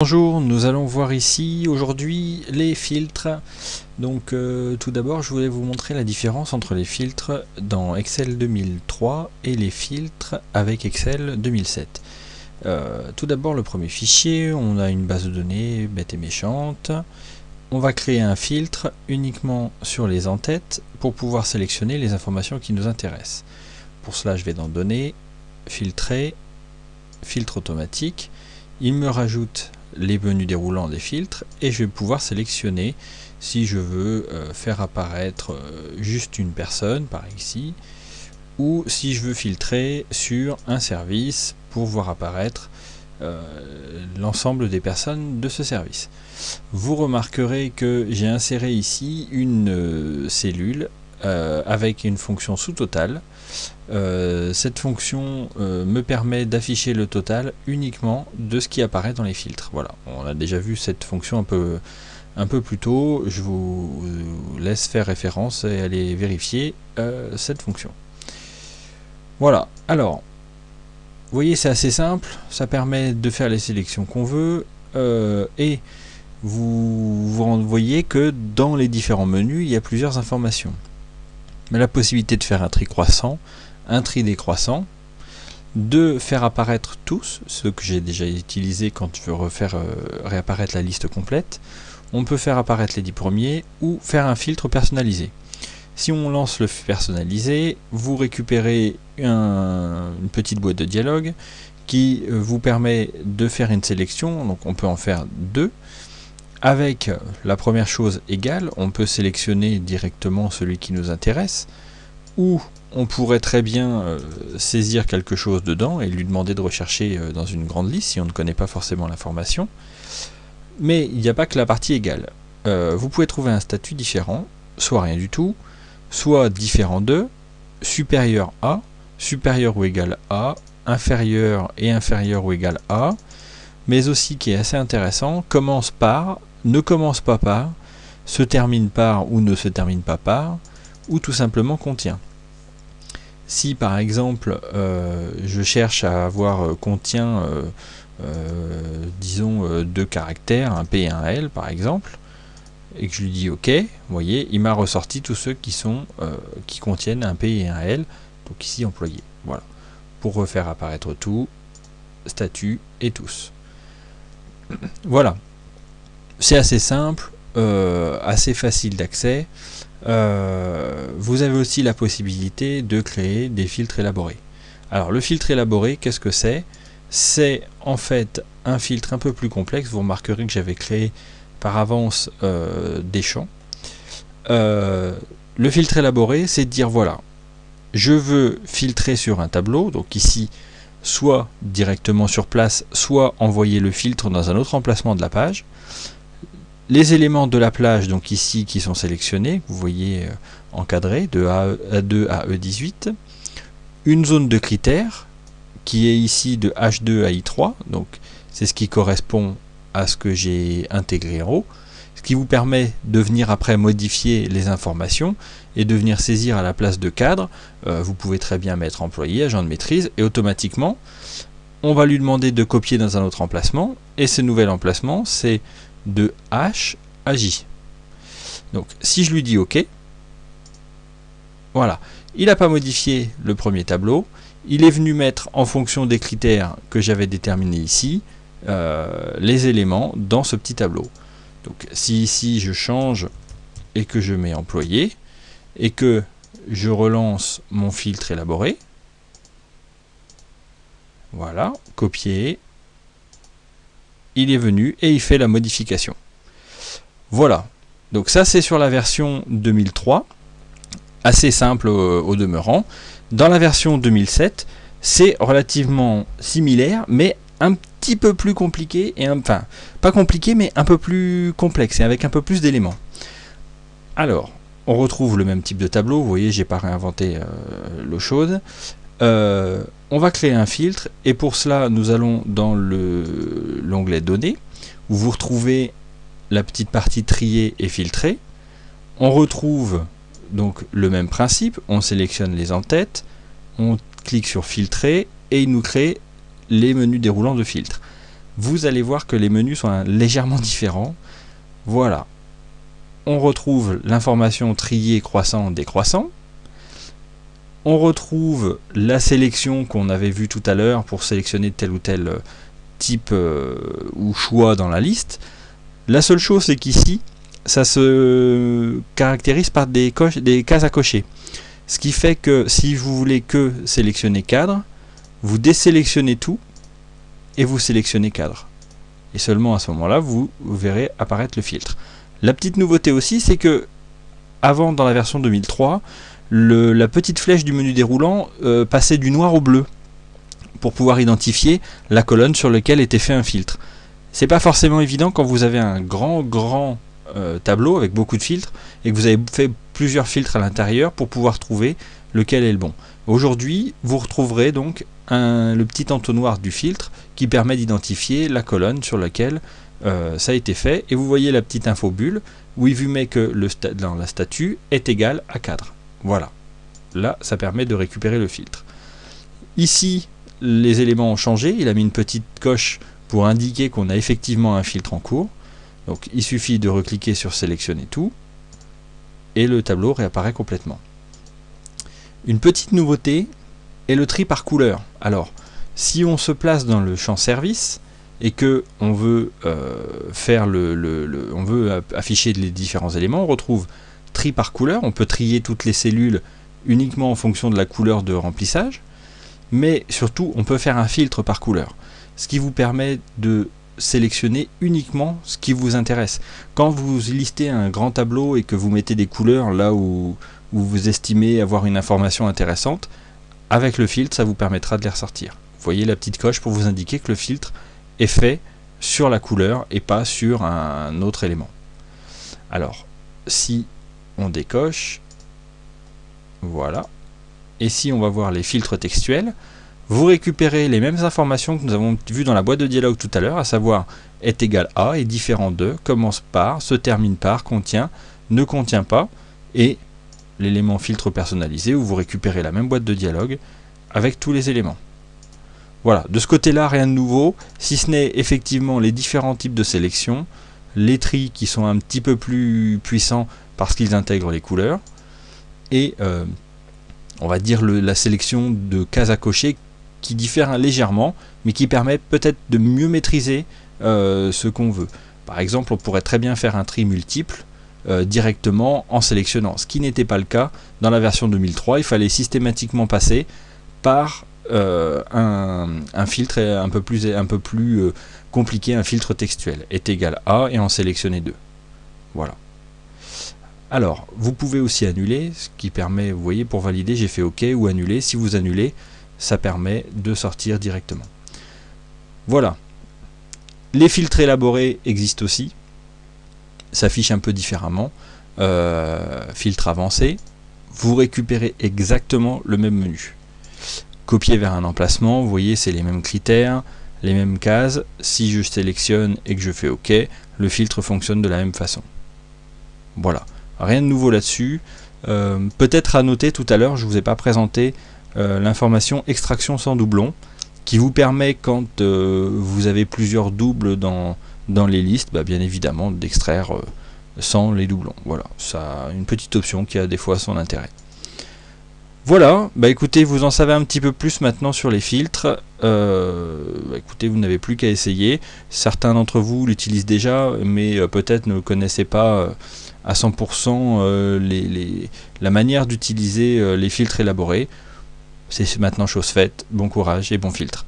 Bonjour, nous allons voir ici aujourd'hui les filtres. Donc tout d'abord je voulais vous montrer la différence entre les filtres dans Excel 2003 et les filtres avec Excel 2007. Tout d'abord le premier fichier, on a une base de données bête et méchante. On va créer un filtre uniquement sur les en-têtes pour pouvoir sélectionner les informations qui nous intéressent. Pour cela je vais dans Données, Filtrer, Filtre automatique. Il me rajoute les menus déroulants des filtres et je vais pouvoir sélectionner si je veux faire apparaître juste une personne par ici, ou si je veux filtrer sur un service pour voir apparaître l'ensemble des personnes de ce service. Vous remarquerez que j'ai inséré ici une cellule avec une fonction sous-total. Cette fonction me permet d'afficher le total uniquement de ce qui apparaît dans les filtres. Voilà, on a déjà vu cette fonction un peu plus tôt. Je vous laisse faire référence et aller vérifier cette fonction. Voilà, alors vous voyez, c'est assez simple, ça permet de faire les sélections qu'on veut et vous voyez que dans les différents menus il y a plusieurs informations. Mais la possibilité de faire un tri croissant, un tri décroissant, de faire apparaître tous, ce que j'ai déjà utilisé quand je veux réapparaître la liste complète. On peut faire apparaître les 10 premiers ou faire un filtre personnalisé. Si on lance le personnalisé, vous récupérez une petite boîte de dialogue qui vous permet de faire une sélection, donc on peut en faire deux. Avec la première chose égale, on peut sélectionner directement celui qui nous intéresse, ou on pourrait très bien saisir quelque chose dedans et lui demander de rechercher dans une grande liste si on ne connaît pas forcément l'information. Mais il n'y a pas que la partie égale. Vous pouvez trouver un statut différent, soit rien du tout, soit différent de, supérieur à, supérieur ou égal à, inférieur et inférieur ou égal à, mais aussi, qui est assez intéressant, commence par, ne commence pas par, se termine par ou ne se termine pas par, ou tout simplement contient. Si par exemple je cherche à avoir contient disons deux caractères, un P et un L par exemple, et que je lui dis OK, vous voyez, il m'a ressorti tous ceux qui contiennent un P et un L, donc ici employé. Voilà, pour refaire apparaître tout, statut et tous. Voilà, c'est assez simple, assez facile d'accès. Vous avez aussi la possibilité de créer des filtres élaborés. Alors le filtre élaboré, qu'est-ce que c'est? C'est en fait un filtre un peu plus complexe. Vous remarquerez que j'avais créé par avance des champs. Le filtre élaboré, c'est de dire voilà, je veux filtrer sur un tableau, donc ici soit directement sur place, soit envoyer le filtre dans un autre emplacement de la page. Les éléments de la plage, donc ici, qui sont sélectionnés, vous voyez encadrés, de A2 à E18. Une zone de critères, qui est ici de H2 à I3, donc c'est ce qui correspond à ce que j'ai intégré en haut, ce qui vous permet de venir après modifier les informations et de venir saisir à la place de cadre. Vous pouvez très bien mettre employé, agent de maîtrise, et automatiquement on va lui demander de copier dans un autre emplacement, et ce nouvel emplacement c'est de H à J. Donc si je lui dis OK, voilà, il n'a pas modifié le premier tableau, il est venu mettre en fonction des critères que j'avais déterminés ici les éléments dans ce petit tableau. Donc si ici je change et que je mets employé et que je relance mon filtre élaboré, voilà, copier, il est venu et il fait la modification. Voilà, donc ça c'est sur la version 2003, assez simple au demeurant. Dans la version 2007, c'est relativement similaire, mais un petit peu plus compliqué, et enfin, pas compliqué, mais un peu plus complexe, et avec un peu plus d'éléments. Alors, on retrouve le même type de tableau, vous voyez, j'ai pas réinventé l'eau chaude. On va créer un filtre, et pour cela, nous allons dans l'onglet Données, où vous retrouvez la petite partie trier et filtrer. On retrouve donc le même principe, on sélectionne les en-têtes, on clique sur filtrer, et il nous crée les menus déroulants de filtre. vous allez voir que les menus sont légèrement différents. Voilà, on retrouve l'information trier croissant décroissant. On retrouve la sélection qu'on avait vue tout à l'heure pour sélectionner tel ou tel type ou choix dans la liste. La seule chose, c'est qu'ici, ça se caractérise par des cases à cocher. Ce qui fait que si vous voulez que sélectionner cadre, vous désélectionnez tout et vous sélectionnez cadre. Et seulement à ce moment-là, vous verrez apparaître le filtre. La petite nouveauté aussi, c'est que avant, dans la version 2003, la petite flèche du menu déroulant passait du noir au bleu pour pouvoir identifier la colonne sur laquelle était fait un filtre. C'est pas forcément évident quand vous avez un grand tableau avec beaucoup de filtres et que vous avez fait plusieurs filtres à l'intérieur pour pouvoir trouver lequel est le bon. Aujourd'hui, vous retrouverez donc le petit entonnoir du filtre qui permet d'identifier la colonne sur laquelle ça a été fait, et vous voyez la petite info bulle où il vous met que la statue est égale à cadre. Voilà, là ça permet de récupérer le filtre. Ici, les éléments ont changé, il a mis une petite coche pour indiquer qu'on a effectivement un filtre en cours. Donc il suffit de recliquer sur sélectionner tout et le tableau réapparaît complètement. Une petite nouveauté est le tri par couleur. Alors, si on se place dans le champ service et que on veut afficher les différents éléments, on retrouve tri par couleur. On peut trier toutes les cellules uniquement en fonction de la couleur de remplissage, mais surtout on peut faire un filtre par couleur, ce qui vous permet de sélectionner uniquement ce qui vous intéresse. Quand vous listez un grand tableau et que vous mettez des couleurs là où vous estimez avoir une information intéressante, avec le filtre ça vous permettra de les ressortir. Vous voyez la petite coche pour vous indiquer que le filtre est fait sur la couleur et pas sur un autre élément. Alors si on décoche, voilà, et si on va voir les filtres textuels, vous récupérez les mêmes informations que nous avons vues dans la boîte de dialogue tout à l'heure, à savoir est égal à, est différent de, commence par, se termine par, contient, ne contient pas, et l'élément filtre personnalisé où vous récupérez la même boîte de dialogue avec tous les éléments. Voilà, de ce côté-là, rien de nouveau, si ce n'est effectivement les différents types de sélection, les tris qui sont un petit peu plus puissants parce qu'ils intègrent les couleurs, et on va dire la sélection de cases à cocher qui diffère légèrement, mais qui permet peut-être de mieux maîtriser ce qu'on veut. Par exemple, on pourrait très bien faire un tri multiple directement en sélectionnant, ce qui n'était pas le cas dans la version 2003. Il fallait systématiquement passer par un filtre un peu plus compliqué, un filtre textuel, est égal à, et en sélectionner deux. Voilà. Alors, vous pouvez aussi annuler, ce qui permet, vous voyez, pour valider, j'ai fait OK ou annuler. Si vous annulez, ça permet de sortir directement. Voilà. Les filtres élaborés existent aussi, s'affichent un peu différemment. Filtre avancé, vous récupérez exactement le même menu. Copier vers un emplacement, vous voyez, c'est les mêmes critères, les mêmes cases. Si je sélectionne et que je fais OK, le filtre fonctionne de la même façon. Voilà. Rien de nouveau là-dessus. Peut-être à noter, tout à l'heure, je ne vous ai pas présenté l'information extraction sans doublon, qui vous permet, quand vous avez plusieurs doubles dans les listes, bien évidemment d'extraire sans les doublons. Voilà, ça a une petite option qui a des fois son intérêt. Voilà, écoutez, vous en savez un petit peu plus maintenant sur les filtres. Écoutez, vous n'avez plus qu'à essayer. Certains d'entre vous l'utilisent déjà, mais peut-être ne connaissaient pas à 100% la manière d'utiliser les filtres élaborés. C'est maintenant chose faite. Bon courage et bon filtre.